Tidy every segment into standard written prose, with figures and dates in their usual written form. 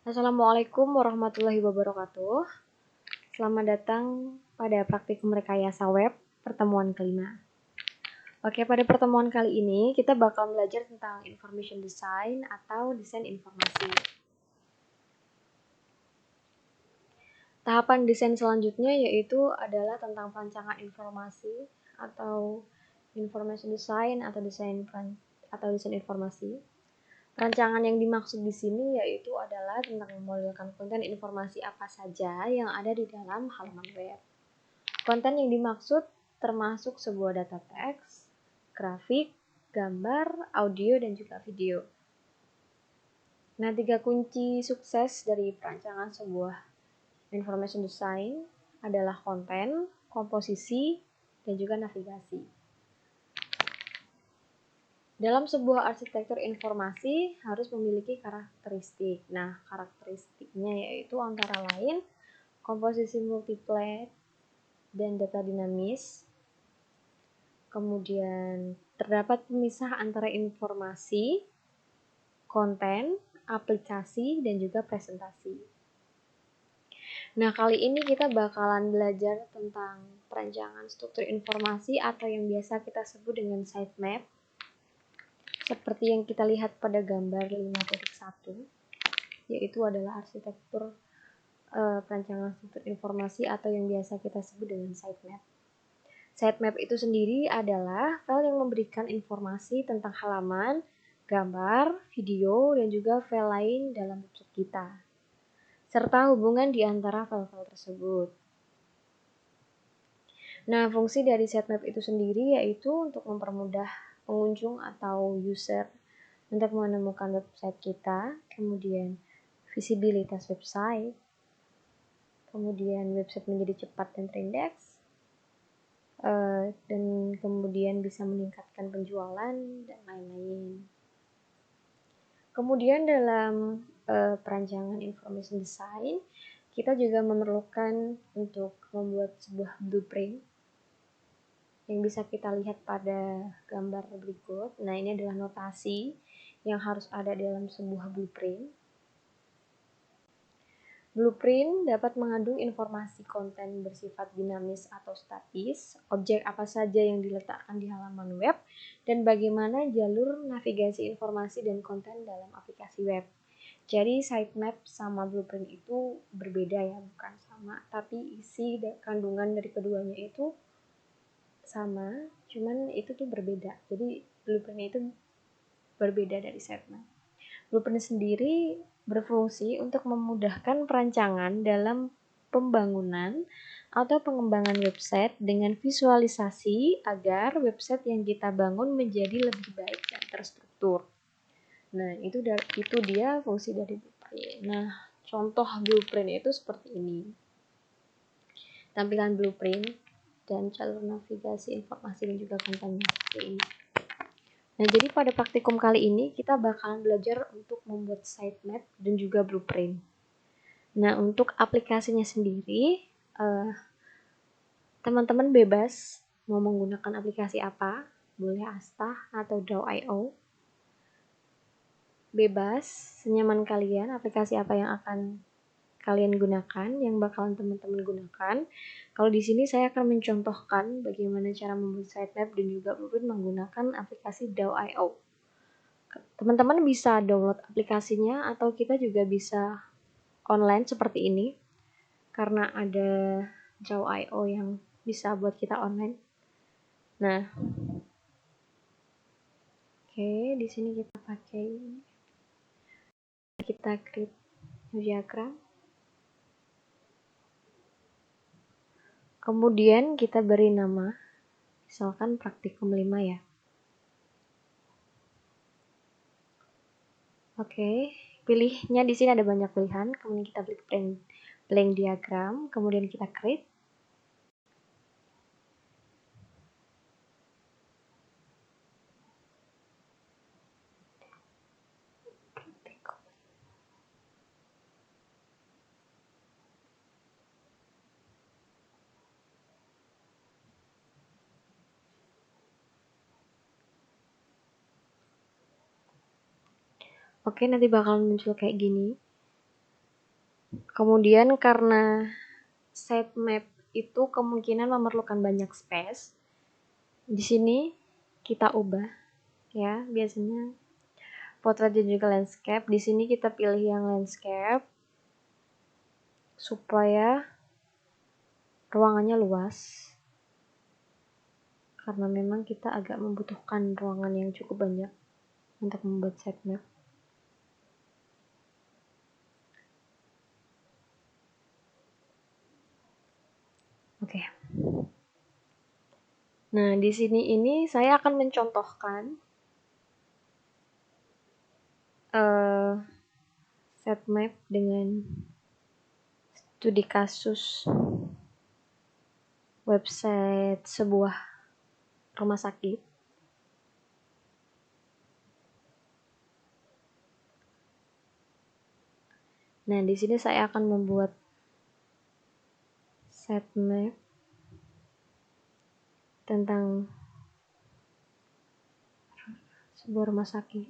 Assalamualaikum warahmatullahi wabarakatuh. Selamat datang pada praktikum rekayasa web pertemuan kelima. Oke, pada pertemuan kali ini kita bakal belajar tentang information design atau desain informasi. Tahapan desain selanjutnya yaitu adalah tentang perancangan informasi atau information design atau desain informasi. Rancangan yang dimaksud di sini yaitu adalah tentang memodelkan konten informasi apa saja yang ada di dalam halaman web. Konten yang dimaksud termasuk sebuah data teks, grafik, gambar, audio, dan juga video. Nah, 3 kunci sukses dari perancangan sebuah information design adalah konten, komposisi, dan juga navigasi. Dalam sebuah arsitektur informasi harus memiliki karakteristik. Nah, karakteristiknya yaitu antara lain komposisi multiplet dan data dinamis. Kemudian terdapat pemisah antara informasi, konten, aplikasi, dan juga presentasi. Nah, kali ini kita bakalan belajar tentang perancangan struktur informasi atau yang biasa kita sebut dengan sitemap. Seperti yang kita lihat pada gambar 5.1, yaitu adalah arsitektur perancangan struktur informasi atau yang biasa kita sebut dengan sitemap. Sitemap itu sendiri adalah file yang memberikan informasi tentang halaman, gambar, video, dan juga file lain dalam website kita, serta hubungan di antara file-file tersebut. Nah, fungsi dari sitemap itu sendiri yaitu untuk mempermudah pengunjung atau user untuk menemukan website kita, kemudian visibilitas website, kemudian website menjadi cepat dan terindeks, dan kemudian bisa meningkatkan penjualan dan lain-lain. Kemudian dalam perancangan information design, kita juga memerlukan untuk membuat sebuah blueprint yang bisa kita lihat pada gambar berikut. Nah, ini adalah notasi yang harus ada dalam sebuah blueprint. Blueprint dapat mengandung informasi konten bersifat dinamis atau statis, objek apa saja yang diletakkan di halaman web, dan bagaimana jalur navigasi informasi dan konten dalam aplikasi web. Jadi sitemap sama blueprint itu berbeda ya, bukan sama, tapi isi dan kandungan dari keduanya itu sama, cuman itu tuh berbeda. Jadi blueprint itu berbeda dari sitemap. Blueprint sendiri berfungsi untuk memudahkan perancangan dalam pembangunan atau pengembangan website dengan visualisasi agar website yang kita bangun menjadi lebih baik dan terstruktur. Nah, itu dia fungsi dari blueprint. Nah, contoh blueprint itu seperti ini. Tampilan blueprint dan jalur navigasi informasi dan juga kontennya seperti ini. Nah, jadi pada praktikum kali ini kita bakalan belajar untuk membuat sitemap dan juga blueprint. Nah, untuk aplikasinya sendiri, teman-teman bebas mau menggunakan aplikasi apa, boleh Asta atau Draw.io. Bebas, senyaman kalian, aplikasi apa yang akan kalian gunakan, yang bakalan teman-teman gunakan. Kalau di sini saya akan mencontohkan bagaimana cara membuat sitemap dan juga blueprint menggunakan aplikasi Draw.io. Teman-teman bisa download aplikasinya atau kita juga bisa online seperti ini karena ada Draw.io yang bisa buat kita online. Nah, oke, di sini kita pakai kita create diagram. Kemudian kita beri nama, misalkan praktikum 5 ya. Oke, pilihnya di sini ada banyak pilihan, kemudian kita klik blank diagram, kemudian kita create. Oke, nanti bakal muncul kayak gini. Kemudian karena sitemap itu kemungkinan memerlukan banyak space, di sini kita ubah ya, biasanya portrait dan juga landscape. Di sini kita pilih yang landscape supaya ruangannya luas, karena memang kita agak membutuhkan ruangan yang cukup banyak untuk membuat sitemap. Oke. Nah, di sini ini saya akan mencontohkan sitemap dengan studi kasus website sebuah rumah sakit. Nah, di sini saya akan membuat sitemap tentang sebuah rumah sakit.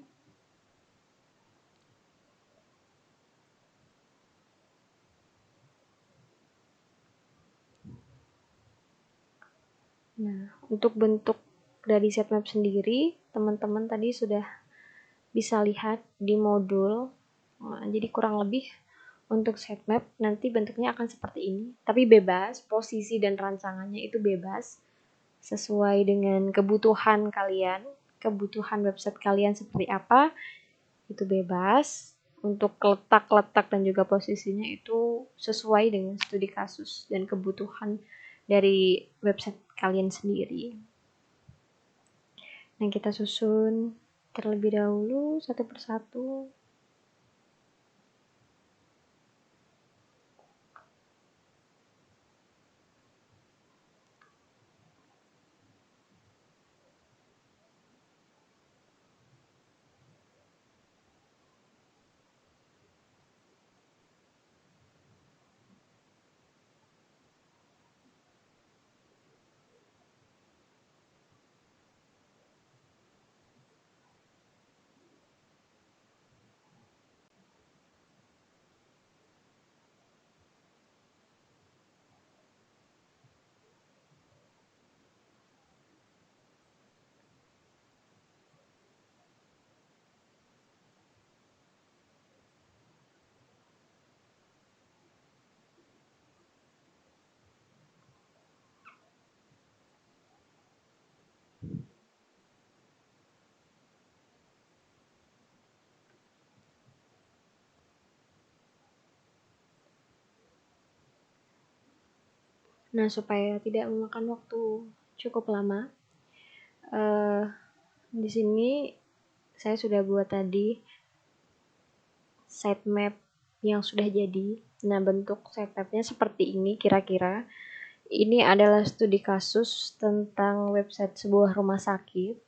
Nah, untuk bentuk dari sitemap sendiri, teman-teman tadi sudah bisa lihat di modul. Nah, jadi kurang lebih untuk sitemap nanti bentuknya akan seperti ini, tapi bebas, posisi dan rancangannya itu bebas, sesuai dengan kebutuhan kalian, kebutuhan website kalian seperti apa, itu bebas. Untuk letak-letak dan juga posisinya itu sesuai dengan studi kasus dan kebutuhan dari website kalian sendiri. Nah, kita susun terlebih dahulu satu persatu. Nah, supaya tidak memakan waktu cukup lama, di sini saya sudah buat tadi sitemap yang sudah jadi. Nah, bentuk sitemapnya seperti ini kira-kira. Ini adalah studi kasus tentang website sebuah rumah sakit.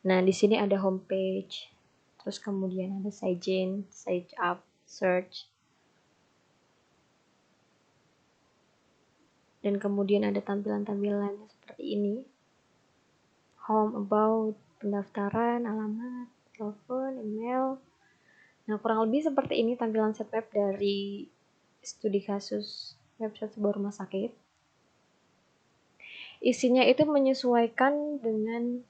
Nah, di sini ada homepage, terus kemudian ada sidechain, site up, search, dan kemudian ada tampilan-tampilan seperti ini. Home, about, pendaftaran, alamat, telepon, email. Nah, kurang lebih seperti ini tampilan sitemap dari studi kasus website sebuah rumah sakit. Isinya itu menyesuaikan dengan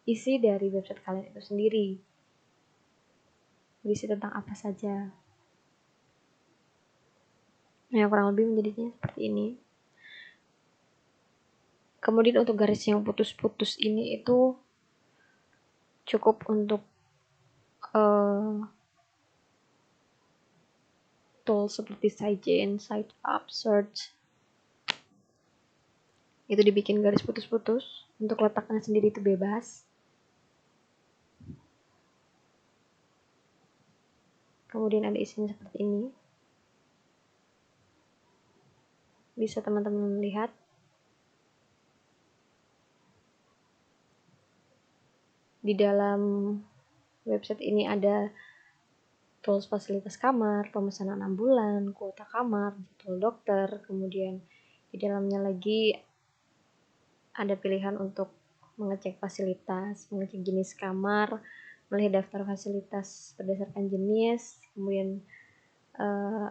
isi dari website kalian itu sendiri. Berisi tentang apa saja. Nah, kurang lebih menjadinya seperti ini. Kemudian untuk garis yang putus-putus ini itu cukup untuk tool seperti sidechain, site up, search. Itu dibikin garis putus-putus. Untuk letaknya sendiri itu bebas. Kemudian ada isinya seperti ini. Bisa teman-teman lihat. Di dalam website ini ada tools fasilitas kamar, pemesanan ambulan, kuota kamar, jadwal dokter, kemudian di dalamnya lagi ada pilihan untuk mengecek fasilitas, mengecek jenis kamar, melihat daftar fasilitas berdasarkan jenis, kemudian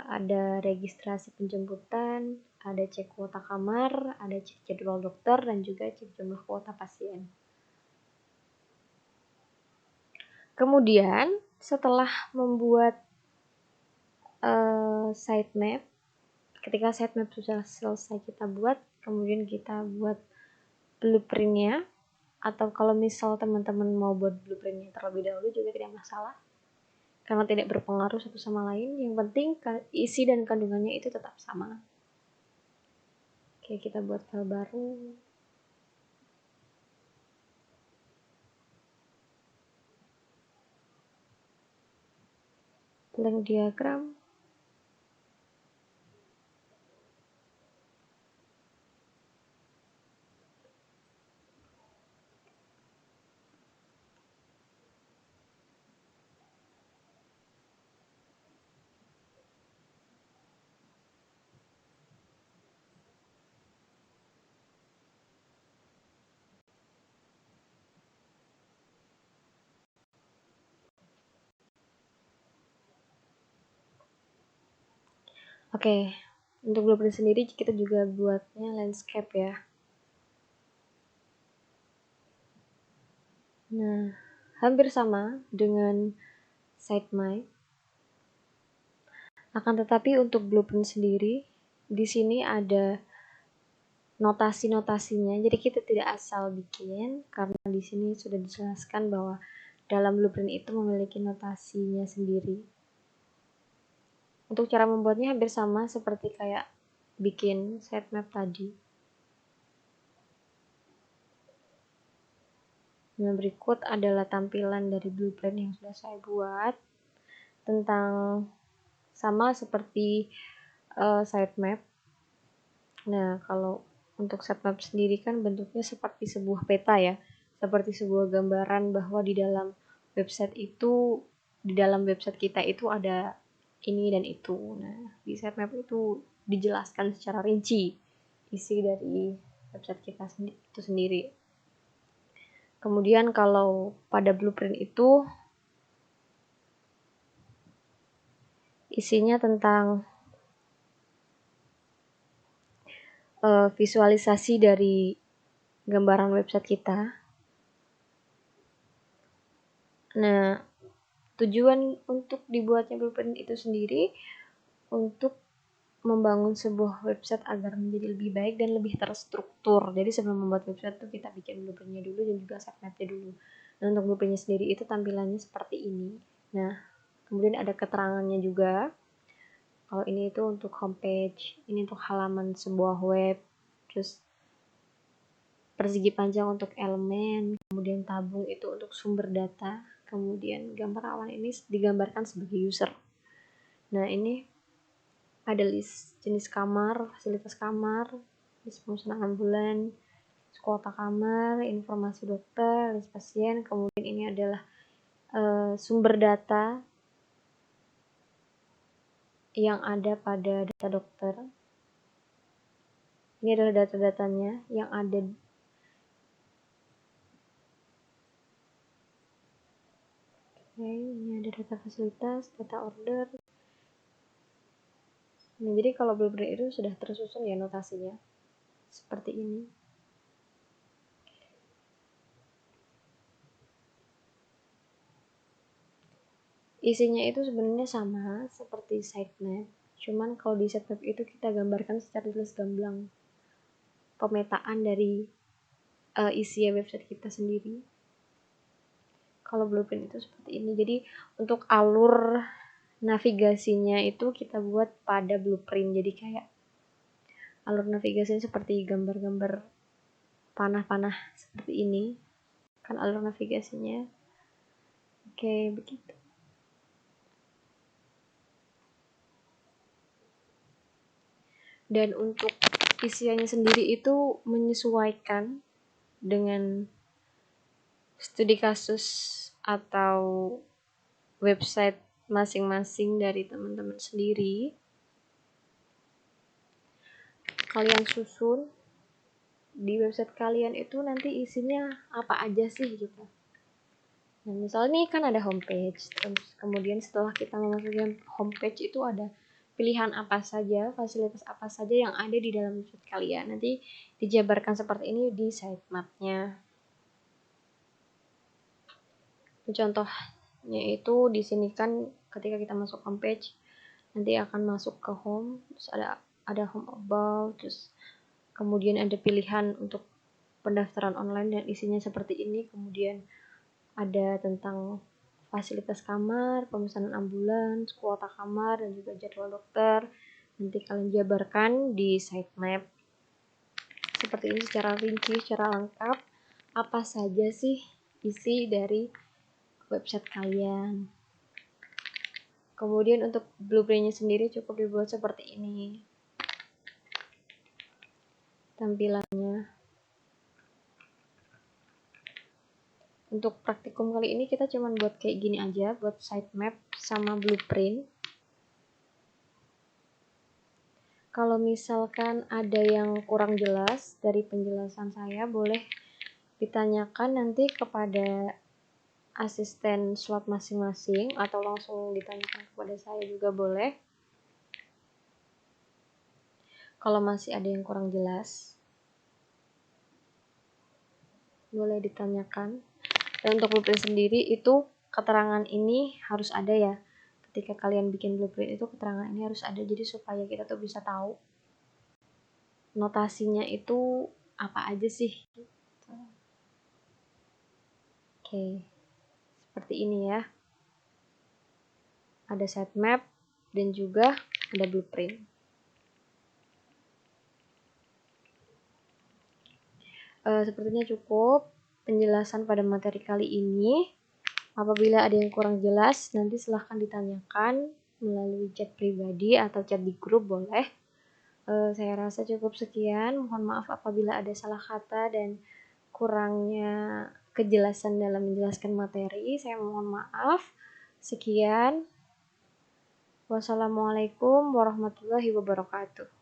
ada registrasi penjemputan, ada cek kuota kamar, ada cek jadwal dokter, dan juga cek jumlah kuota pasien. Kemudian setelah membuat sitemap, ketika sitemap sudah selesai kita buat, kemudian kita buat blueprintnya, atau kalau misal teman-teman mau buat blueprintnya terlebih dahulu juga tidak masalah, karena tidak berpengaruh satu sama lain. Yang penting isi dan kandungannya itu tetap sama. Oke, kita buat file baru. Blank diagram. Oke, untuk blueprint sendiri kita juga buatnya landscape ya. Nah, hampir sama dengan sitemap. Akan tetapi untuk blueprint sendiri, di sini ada notasi-notasinya. Jadi kita tidak asal bikin, karena di sini sudah dijelaskan bahwa dalam blueprint itu memiliki notasinya sendiri. Untuk cara membuatnya hampir sama seperti kayak bikin sitemap tadi. Nah, berikut adalah tampilan dari blueprint yang sudah saya buat, tentang sama seperti sitemap. Nah, kalau untuk sitemap sendiri kan bentuknya seperti sebuah peta ya, seperti sebuah gambaran bahwa di dalam website kita itu ada ini dan itu. Nah, di sitemap itu dijelaskan secara rinci isi dari website kita itu sendiri. Kemudian kalau pada blueprint itu isinya tentang visualisasi dari gambaran website kita. Nah, tujuan untuk dibuatnya blueprint itu sendiri untuk membangun sebuah website agar menjadi lebih baik dan lebih terstruktur. Jadi sebelum membuat website tuh kita bikin blueprintnya dulu dan juga sitemapnya dulu. Nah, untuk blueprintnya sendiri itu tampilannya seperti ini. Nah, kemudian ada keterangannya juga. Kalau ini itu untuk homepage, ini untuk halaman sebuah web, terus persegi panjang untuk elemen, kemudian tabung itu untuk sumber data, kemudian gambar awan ini digambarkan sebagai user. Nah, ini ada list jenis kamar, fasilitas kamar, list pemesanan ambulan, kuota kamar, informasi dokter, list pasien, kemudian ini adalah sumber data yang ada pada data dokter. Ini adalah data-datanya yang ada. Oke, ini ada data fasilitas, data order. Nah, jadi kalau blueprint itu sudah tersusun ya notasinya seperti ini. Isinya itu sebenarnya sama seperti sitemap, cuman kalau di sitemap itu kita gambarkan secara tulis gamblang pemetaan dari isi website kita sendiri. Kalau blueprint itu seperti ini. Jadi untuk alur navigasinya itu kita buat pada blueprint. Jadi kayak alur navigasinya seperti gambar-gambar panah-panah seperti ini. Kan alur navigasinya. Oke, begitu. Dan untuk isiannya sendiri itu menyesuaikan dengan studi kasus atau website masing-masing dari teman-teman sendiri. Kalian susun di website kalian itu nanti isinya apa aja sih gitu. Nah, misalnya nih kan ada homepage, terus kemudian setelah kita memasuki homepage itu ada pilihan apa saja, fasilitas apa saja yang ada di dalam website kalian. Nanti dijabarkan seperti ini di sitemap-nya. Contohnya itu di sini kan ketika kita masuk homepage, nanti akan masuk ke home, terus ada home about, terus kemudian ada pilihan untuk pendaftaran online dan isinya seperti ini. Kemudian ada tentang fasilitas kamar, pemesanan ambulans, kuota kamar, dan juga jadwal dokter. Nanti kalian jabarkan di sitemap seperti ini secara rinci, secara lengkap. Apa saja sih isi dari website kalian. Kemudian untuk blueprintnya sendiri cukup dibuat seperti ini tampilannya. Untuk praktikum kali ini kita cuma buat kayak gini aja, buat sitemap sama blueprint. Kalau misalkan ada yang kurang jelas dari penjelasan saya, boleh ditanyakan nanti kepada asisten slot masing-masing atau langsung ditanyakan kepada saya juga boleh. Kalau masih ada yang kurang jelas, boleh ditanyakan. Dan untuk blueprint sendiri itu keterangan ini harus ada ya. Ketika kalian bikin blueprint itu keterangan ini harus ada, jadi supaya kita tuh bisa tahu notasinya itu apa aja sih. Oke, seperti ini ya. Ada sitemap dan juga ada blueprint. Sepertinya cukup penjelasan pada materi kali ini. Apabila ada yang kurang jelas, nanti silahkan ditanyakan melalui chat pribadi atau chat di grup boleh. Saya rasa cukup sekian. Mohon maaf apabila ada salah kata dan kurangnya kejelasan dalam menjelaskan materi. Saya mohon maaf. Sekian. Wassalamualaikum warahmatullahi wabarakatuh.